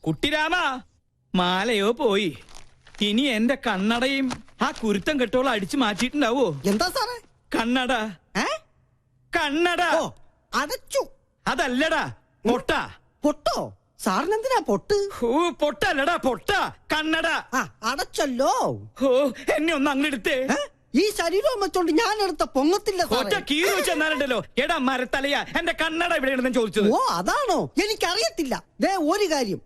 കുട്ടിരാമ, മാലയോ പോയി. ഇനി എന്റെ കണ്ണടയും ആ കുരുത്തം കെട്ടോളം അടിച്ചു മാറ്റിയിട്ടുണ്ടാവോ? എന്താ സാറേ? കണ്ണട. കണ്ണട അടച്ചു. അതല്ലടാ, പൊട്ട. പൊട്ടോ? സാറിനെന്തിനാ പൊട്ട്? പൊട്ടല്ലടാ, പൊട്ട. കണ്ണട അടച്ചല്ലോ. എന്നെ ഒന്ന് അങ്ങെടുത്തേ. ഈ ശരീരം വെച്ചോണ്ട് ഞാൻ എടുത്ത പൊങ്ങത്തില്ല. കീറി വെച്ചെന്നാലുണ്ടല്ലോ. എടാ മരത്തലയാ, എന്റെ കണ്ണട ഇവിടെ ചോദിച്ചത്. ഓ അതാണോ? എനിക്കറിയത്തില്ല. ദേ ഒരു കാര്യം,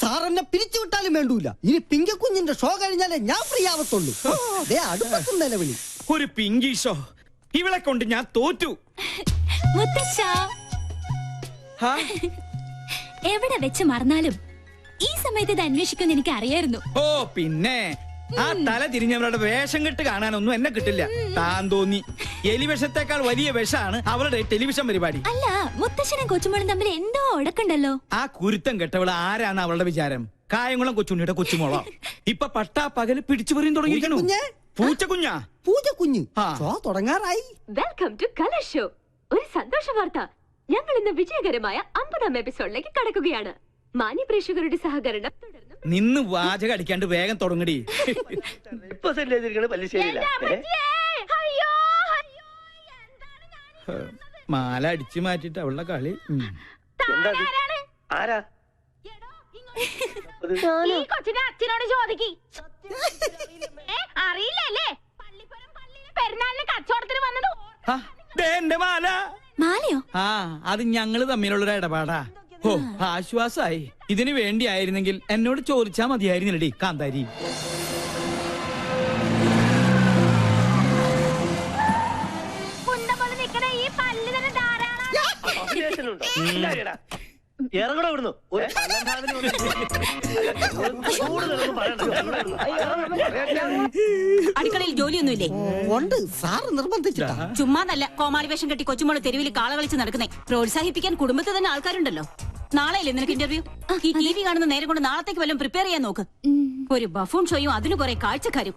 സാർ എന്നെ പിരിച്ചുവിട്ടാലും വേണ്ടൂല. ഇനി പിങ്കക്കുഞ്ഞിന്റെ ഷോ കഴിഞ്ഞാലേ ഞാൻ ഫ്രീ ആവത്തുള്ളൂ. അടുപ്പത്തും നിലവിളി. ഒരു പിങ്കി ഷോ? ഇവളെ കൊണ്ട് ഞാൻ തോറ്റു. എവിടെ വെച്ച് മറന്നാലും ഈ സമയത്ത് ഇത് അന്വേഷിക്കുമെന്ന് എനിക്ക് അറിയായിരുന്നു. ഓ പിന്നെ, ആ തല തിരിഞ്ഞവരുടെ വേഷം കെട്ട് കാണാനൊന്നും എന്നെ കിട്ടില്ല. താൻ തോന്നി. എലിവിഷത്തേക്കാൾ വലിയ വിഷമാണ് അവളുടെ ടെലിവിഷൻ പരിപാടി. അല്ല, മുത്തശ്ശനും കൊച്ചുമോളും തമ്മിൽ എന്തോ ഉടക്കുണ്ടല്ലോ. ആ കുരുത്തം കെട്ടവള് ആരാണ് അവളുടെ വിചാരം? കായംകുളം കൊച്ചുണ്ണിയുടെ കൊച്ചുമോളോ? ഇപ്പൊ പട്ടാ പകല് പിടിച്ചു പറയും തുടങ്ങിയിരിക്കണു. പൂച്ചക്കുഞ്ഞാ? പൂച്ചക്കുഞ്ഞ് ഷോ തുടങ്ങാറായി. Welcome to colour show. ഒരു സന്തോഷ വാർത്ത, ഞങ്ങൾ ഇന്ന് വിജയകരമായ 50ാം എപ്പിസോഡിലേക്ക് കടക്കുകയാണ്. മാന്യ പ്രേക്ഷകരുടെ സഹകരണം തുടർന്നും. നിന്ന് വാചകം അടിക്കാണ്ട് വേഗം തുടങ്ങടി. മാല അടിച്ചു മാറ്റിട്ട് അവളുടെ കളി. ഈ കൊച്ചിന്റെ അച്ഛനോട് ചോദിക്കി. അറിയില്ലല്ലേ, പെരുന്നാളിന് കച്ചവടത്തിന് വന്നത് എന്റെ മാല. മാലയോ? അത് ഞങ്ങള് തമ്മിലുള്ളൊരു ഇടപാടാ. ഓ, ആശ്വാസായി. ഇതിനു വേണ്ടിയായിരുന്നെങ്കിൽ എന്നോട് ചോദിച്ചാ മതിയായിരുന്നില്ലടി കാന്താരി. അടുക്കളയിൽ ജോലിയൊന്നുമില്ലേ? ഉണ്ട്, സാറ് നിർബന്ധിച്ചിട്ടാ. ചുമ്മാന്നല്ല കോമാളി വേഷം കെട്ടി കൊച്ചുമോള് തെരുവിൽ കാള കളിച്ച് നടക്കുന്നേ. പ്രോത്സാഹിപ്പിക്കാൻ കുടുംബത്തിൽ തന്നെ ആൾക്കാരുണ്ടല്ലോ. നാളെയല്ലേ നിനക്ക് ഇന്റർവ്യൂ? ഈ TV കാണുന്ന നേരം കൊണ്ട് നാളത്തേക്ക് വല്ലതും പ്രിപ്പയർ ചെയ്യാൻ നോക്ക്. ഒരു ബഫൂൺ ഷോയും അതിന് കുറെ കാഴ്ചക്കാരും.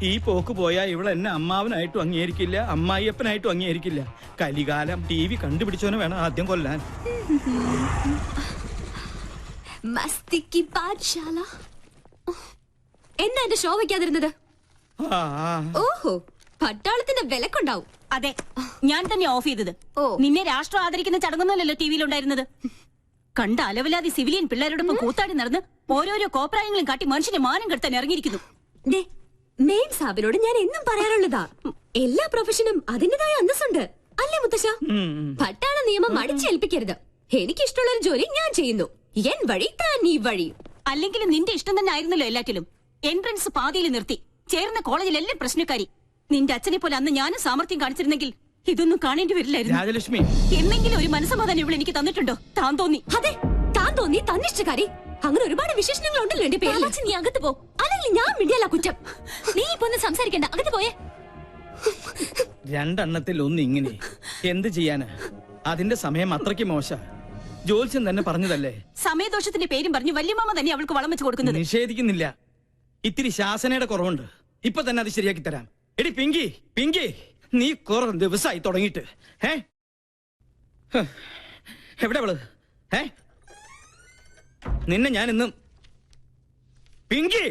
ഈ പോക്ക് പോയാ ഇവിടെ എന്നെ അമ്മാവനായിട്ടും അംഗീകരിക്കില്ല, അമ്മായിയപ്പനായിട്ടും അംഗീകരിക്കില്ല. കലികാലം. TV കണ്ടുപിടിച്ചവനെ വേണം ആദ്യം കൊല്ലാൻ. മസ്തിക്ക് പാഠശാല. എന്താ എന്റെ ഷോ വെക്കാതിരുന്നത്? ഓഹോ, പട്ടാളത്തിന്റെ വിലക്കുണ്ടാവും. അതെ, ഞാൻ തന്നെ ഓഫ് ചെയ്തത്. നിന്നെ രാഷ്ട്രം ആദരിക്കുന്ന ചടങ്ങൊന്നുമല്ലല്ലോ TVയിലുണ്ടായിരുന്നത്. കണ്ട അലവിലാതി സിവിലിയൻ പിള്ളേരോടൊപ്പം കൂത്താടി നടന്ന് ഓരോരോ കോപ്രായങ്ങളും കാട്ടി മനുഷ്യന്റെ മാനം കെടുത്താൻ ഇറങ്ങിയിരിക്കുന്നു. മെയിൻ സാബിനോട് ഞാൻ എന്നും പറയാറുള്ളതാ, എല്ലാ പ്രൊഫഷനും അതിന്റേതായ അന്തസ്സുണ്ട്. അല്ലേ മുത്തശ്ശ? പട്ടാള നിയമം അടിച്ചേൽപ്പിക്കരുത്. എനിക്കിഷ്ടമുള്ള ഒരു ജോലി ഞാൻ ചെയ്യുന്നു. എൻ വഴി താൻ ഈ വഴി. അല്ലെങ്കിലും നിന്റെ ഇഷ്ടം തന്നെ ആയിരുന്നല്ലോ എല്ലാറ്റിലും. എൻട്രൻസ് പാതിയിൽ നിർത്തി. ചേർന്ന കോളേജിലെല്ലാം പ്രശ്നക്കാരി. നിന്റെ അച്ഛനെ പോലെ അന്ന് ഞാനും സാമർത്ഥ്യം കാണിച്ചിരുന്നെങ്കിൽ ഇതൊന്നും കാണേണ്ടി വരില്ലായിരുന്നു. രാജലക്ഷ്മി, എന്നെങ്കിലും ഒരു മനസ്സമാധാനം ഇവിടെ എനിക്ക് തന്നിട്ടുണ്ടോ? താൻ തോന്നി. അതെ, താൻ തോന്നി, തന്നിഷ്ടക്കാരി. അങ്ങനെ ഒരുപാട് വിശേഷണങ്ങൾ ഉണ്ടല്ലോ എന്റെ പേരിൽ. നീ അകത്ത് പോ, അല്ലെങ്കിൽ ഞാൻ മിണ്ടിയല്ല കുറ്റം. നീ ഇപ്പൊ ഒന്ന് സംസാരിക്കണ്ട, അകത്ത് പോയേ. രണ്ടെണ്ണത്തിൽ ഒന്ന് ഇങ്ങനെ എന്ത് ചെയ്യാന്? അതിന്റെ സമയം അത്രയ്ക്ക് മോശ. ജോത്സ്യം തന്നെ പറഞ്ഞതല്ലേ. സമയദോഷത്തിന്റെ പേരും പറഞ്ഞു വല്യമാമ തന്നെ അവൾക്ക് വളം വെച്ച് കൊടുക്കുന്നത്. നിഷേധിക്കുന്നില്ല. ഇത്തിരി ശാസനയുടെ കുറവുണ്ട്. ഇപ്പൊ തന്നെ അത് ശരിയാക്കി തരാം. എടി പിങ്കി, പിങ്കി, നീ കുറെ ദിവസമായി തുടങ്ങിയിട്ട്. എവിടെ അവള്? നിന്നെ ഞാൻ ഇന്നും. പിങ്കി,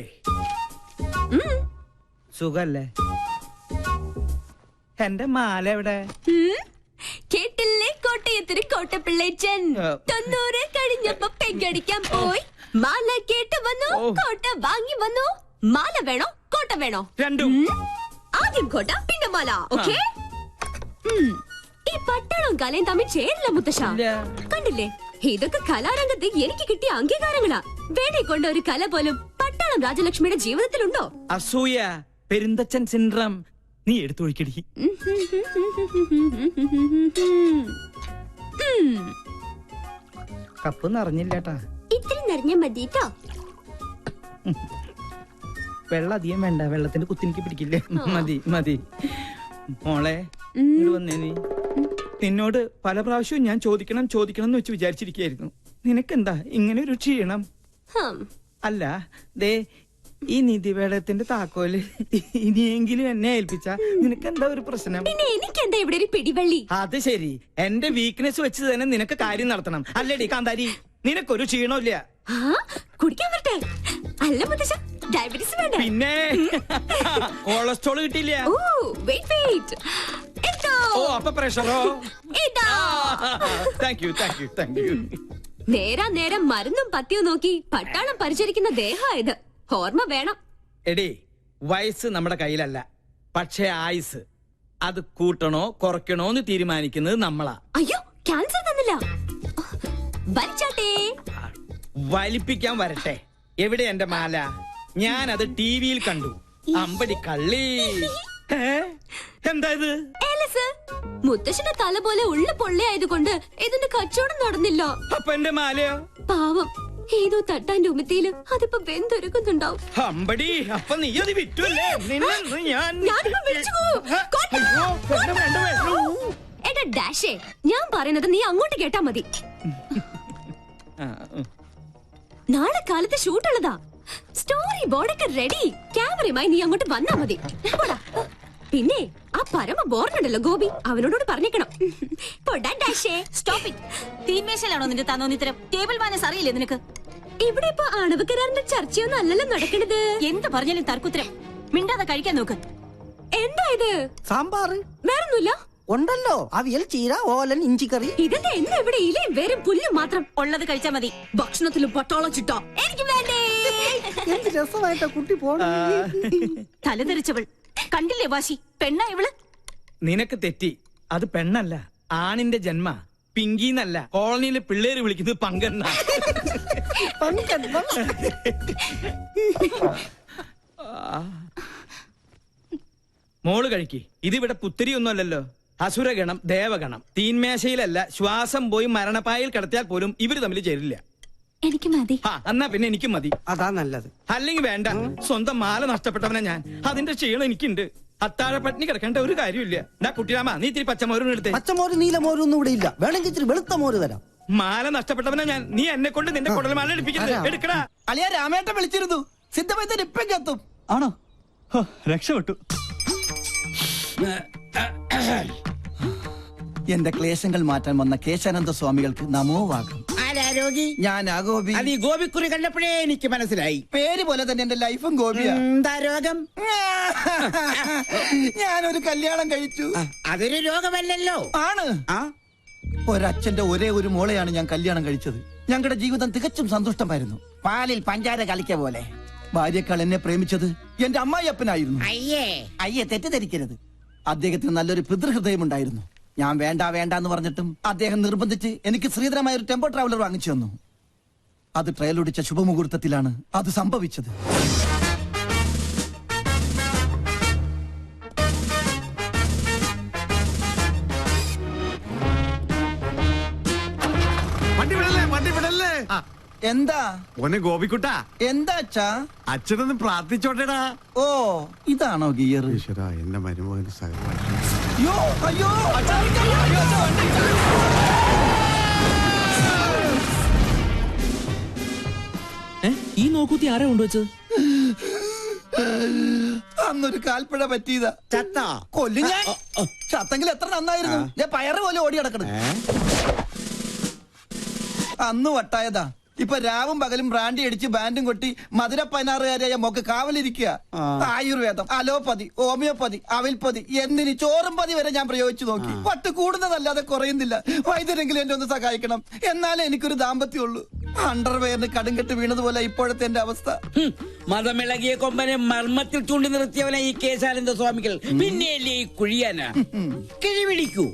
സുഖല്ലേ? എന്റെ മാല എവിടെ? കേട്ടില്ലേ കോട്ടയത്തിന് കോട്ടപ്പിള്ളേച്ചൻ 90 കഴിഞ്ഞപ്പോ പെങ്കടിക്കാൻ പോയി. മാല കേട്ട് വന്നു, കോട്ട വാങ്ങി വന്നു. മാല വേണോ കോട്ട വേണോ? രണ്ടും. ആദ്യം കോട്ട പിന്നെ മാല. ഓക്കേ? ഈ പട്ടാളവും കലയും തമ്മിൽ ചേരില്ല മുത്തശ്ശ. കണ്ടില്ലേ, ഇതൊക്കെ കലാരംഗത്ത് എനിക്ക് കിട്ടിയ അംഗീകാരങ്ങളാ. വേണേ കൊണ്ട ഒരു കല പോലും പട്ടാളം രാജലക്ഷ്മിയുടെ ജീവിതത്തിലുണ്ടോ? അസൂയ, പെരുന്തച്ചൻ സിൻഡ്രം. നീ എടുത്തൊഴിക്കടി. കപ്പ് നിറഞ്ഞില്ലേട്ടാ. ഇത്തിരി നിറഞ്ഞ മതിട്ടോ. വെള്ളം അധികം വേണ്ട, വെള്ളത്തിന്റെ കുത്തിനിക്ക് പിടിക്കില്ലേ. മതി മതി. മോളെ ഇങ്ങോട്ട് വന്നേ. നീ നിന്നോട് പല പ്രാവശ്യവും ഞാൻ ചോദിക്കണം ചോദിക്കണം എന്ന് വെച്ച് വിചാരിച്ചിരിക്കുകയായിരുന്നു. നിനക്കെന്താ ഇങ്ങനെ ഒരു ക്ഷീണം? അല്ല, ദേ ഈ നിധിവേടത്തിന്റെ താക്കോല് ഇനിയെങ്കിലും എന്നെ ഏൽപ്പിച്ച നിനക്കെന്താ ഒരു പ്രശ്നം? പിന്നെ എനിക്കെന്താ ഇവിടെ ഒരു പിടിവള്ളി? അത് ശരി, എന്റെ വീക്ക്നെസ് വെച്ച് തന്നെ നിനക്ക് കാര്യം നടത്തണം അല്ലേടി കാന്താരി? നിനക്കൊരു ക്ഷീണമില്ല. ആ, കുടിക്കാൻ വരട്ടെ? അല്ല മുത്തശ്ശ, ഡയബറ്റീസ് വേണ്ട. പിന്നെ കൊളസ്ട്രോൾ കിട്ടിയില്ല. ഓ വെയിറ്റ് ഓ അപ്പൊ പ്രഷറോ? ഇതാ. Thank you. നേരം മരുന്നും പത്തിയും നോക്കി പട്ടാളം പരിചരിക്കുന്ന ദേഹായത്. ഓർമ്മ വേണം. എടേ, വയസ്സ് നമ്മുടെ കയ്യിലല്ല, പക്ഷേ ആയുസ് അത് കൂട്ടണോ കുറയ്ക്കണോ എന്ന് തീരുമാനിക്കുന്നത് നമ്മളാ. അയ്യോ, ക്യാൻസർ തന്നില്ല. വലിച്ചാട്ടേ. വലിപ്പിക്കാൻ വരട്ടെ. എവിടെ എന്റെ മാല? ഞാനത് ടിവിയിൽ കണ്ടു. അമ്പടി കള്ളി. എന്താ ഇത്? ഏലസ്. മുത്തശ്ശന്റെ തല പോലെ ഉള്ള പൊള്ളയായതുകൊണ്ട് ഇതിന്റെ കച്ചവടം നടന്നില്ല. അപ്പൊ എന്റെ മാലയോ? പാവം, ഏതോ തട്ടാന്റെ ഉമിത്തിയില് അതിപ്പോ വെന്തൊരുക്കുന്നുണ്ടാവും. അമ്പടി, അപ്പൊ നീ അത് വിറ്റുല്ലേ? ഞാനിപ്പോ വിളിച്ചു പോവും. എടാ ഡാഷേ, ഞാൻ പറയുന്നത് നീ അങ്ങോട്ട് കേട്ടാ മതി. നാളെ കാലത്ത് ഷൂട്ടുള്ളതാ. സ്റ്റോറി ബോർഡൊക്കെ റെഡി. ക്യാമറയുമായി നീ അങ്ങോട്ട് വന്നാ മതി. പോടാ. പിന്നെ ആ പരമ ബോർഡുണ്ടല്ലോ ഗോപി, അവനോട് പറഞ്ഞേക്കണം. പോടാ ഡാഷേ. Stop it. തീന്മേശയിലാണോ നിന്റെ തന്നോന്നിത്തരം? ടേബിൾ മാനസ് അറിയില്ലേ നിനക്ക്? ഇവിടെ ഇപ്പൊ അണവ് കരാറിന്റെ ചർച്ചയൊന്നും അല്ലല്ലോ നടക്കണത്. എന്ത് പറഞ്ഞാലും തർക്കുത്തരം. മിണ്ടാതെ കഴിക്കാൻ നോക്ക്. എന്താ ഇത്? സാമ്പാറ് വേറൊന്നുമില്ല? ഉണ്ടല്ലോ. അവിയൽ, ചീര, ഓലൻ, ഇഞ്ചിക്കറി. ഇതിന്റെ എന്ന് ഇവിടെ ഇലയും വേരും പുല്ലും മാത്രം. ഉള്ളത് കഴിച്ചാ മതി. ഭക്ഷണത്തിലും പട്ടാളം ചിട്ടോ. എനിക്ക് വേണ്ടേ. എന്ത് രസമായിട്ടാ കുട്ടി പോണ. തലതെറിച്ചവൾ കണ്ടില്ലേ വാശി? പെണ്ണാ ഇവള്. നിനക്ക് തെറ്റി. അത് പെണ്ണല്ല, ആണിന്റെ ജന്മ. പിങ്കിന്നല്ല. കോളനിയിലെ പിള്ളേര് വിളിക്കുന്നത് പങ്കെണ്ണ. മോള് കഴിക്ക്. ഇതിവിടെ പുത്തിരിയൊന്നും അല്ലല്ലോ. അസുരഗണം, ദേവഗണം. തീന്മേശയിലല്ല, ശ്വാസം പോയി മരണപ്പായിൽ കിടത്തിയാൽ പോലും ഇവര് തമ്മിൽ ചേരില്ല. എനിക്ക് മതി. എന്നാ പിന്നെ എനിക്കും മതി. അതാ നല്ലത്. അല്ലെങ്കിൽ വേണ്ട. സ്വന്തം മാല നഷ്ടപ്പെട്ടവനെ ഞാൻ. അതിന്റെ ക്ഷീണം എനിക്കുണ്ട്. അത്താഴ പട്ടിണി കിടക്കേണ്ട ഒരു കാര്യമില്ല. കുട്ടിരാമ, നീ ഇത്തിരി പച്ചമോരും എടുത്തേ. പച്ചമോര് നീലമോരും ഒന്നും ഇവിടെ ഇല്ല. വേണമെങ്കിൽ ഇച്ചിരി വെളുത്ത മോര് തരാം. മാല നഷ്ടപ്പെട്ടവനെ ഞാൻ. നീ എന്നെ കൊണ്ട് നിന്റെ കുടൽ മാല എടുപ്പിക്കരുത്. എടുക്കടാ. അളിയ രാമേട്ടൻ വിളിച്ചിരുന്നു. സിദ്ധമൈത്തൻ ഇപ്പം എത്തും. ആണോ? രക്ഷപ്പെട്ടു. എന്റെ ക്ലേശങ്ങൾ മാറ്റാൻ വന്ന കേശാനന്ദ സ്വാമികൾക്ക് നമോവാകം. ഞാൻ ഗോപി. അത് ഈ ഗോപിക്കുറി കണ്ടപ്പോഴേ എനിക്ക് മനസ്സിലായി. പേര് പോലെ തന്നെ എന്റെ ലൈഫും ഗോപിയാ. എന്താ രോഗം? ഞാനൊരു കല്യാണം കഴിച്ചു. അതൊരു രോഗമല്ലല്ലോ. ആണ്. ആ, ഒരച്ഛന്റെ ഒരേ ഒരു മോളെയാണ് ഞാൻ കല്യാണം കഴിച്ചത്. ഞങ്ങളുടെ ജീവിതം തികച്ചും സന്തുഷ്ടമായിരുന്നു. പാലിൽ പഞ്ചാര കളിക്ക പോലെ. ഭാര്യക്കാൾ എന്നെ പ്രേമിച്ചത് എന്റെ അമ്മായിയപ്പനായിരുന്നു. അയ്യേ തെറ്റിദ്ധരിക്കരുത്. അദ്ദേഹത്തിന് നല്ലൊരു പിതൃഹൃദയമുണ്ടായിരുന്നു. ഞാൻ വേണ്ട എന്ന് പറഞ്ഞിട്ടും അദ്ദേഹം നിർബന്ധിച്ച് എനിക്ക് ശ്രീധരമായ ഒരു ടെമ്പോ ട്രാവലർ വാങ്ങിച്ചു തന്നു. അത് ട്രയലൊടിച്ച ശുഭമുഹൂർത്തത്തിലാണ് അത് സംഭവിച്ചത്. വണ്ടി വിടല്ലേ. എന്താ മോനെ ഗോപിക്കുട്ടാ, എന്താ അച്ഛാ? അച്ഛനൊന്ന് പ്രാർത്ഥിച്ചോട്ടേടാ. ഓ, ഇതാണോ ഗിയർ? ഈശ്വരാ, എന്റെ മരുമോന് സഹപാഠി. അയ്യോ അയ്യോ ഈ നോക്കൂത്തി ആരാ കൊണ്ടുവച്ചത്? അന്നൊരു കാൽപ്പഴ പറ്റിയതാ. ചത്ത കൊല്ലു ഞാൻ. ചത്തെങ്കിൽ എത്ര നന്നായിരുന്നു. ഞാൻ പയറ് പോലെ ഓടി കിടക്കണം. അന്ന് വട്ടായതാ. ഇപ്പൊ രാവും പകലും ബ്രാൻഡി അടിച്ച് ബാൻഡും കൊട്ടി മധുര 16-കാരിയായ മോക്ക് കാവലിരിക്കുക. ആയുർവേദം, അലോപ്പതി, ഹോമിയോപ്പതി, അവിൽപ്പതി, എന്തിന് ചോറും പതി വരെ ഞാൻ പ്രയോഗിച്ചു നോക്കി. പട്ട് കൂടുന്നതല്ലാതെ കുറയുന്നില്ല. വൈദ്യരെങ്കിലും എന്നെ ഒന്ന് സഹായിക്കണം. എന്നാലേ എനിക്കൊരു ദാമ്പത്യമുള്ളൂ. അണ്ടർവെയറിന് കടുങ്കെട്ട് വീണതുപോലെ ഇപ്പോഴത്തെ എന്റെ അവസ്ഥ. മതമിളകിയ കൊമ്പനെ മർമ്മത്തിൽ ചൂണ്ടി നിർത്തിയവനെ ഈ കേശാനന്ദ സ്വാമികൾ പിന്നെയല്ലേ ഈ കുഴിയാന. കിഴി പിടിക്കൂ.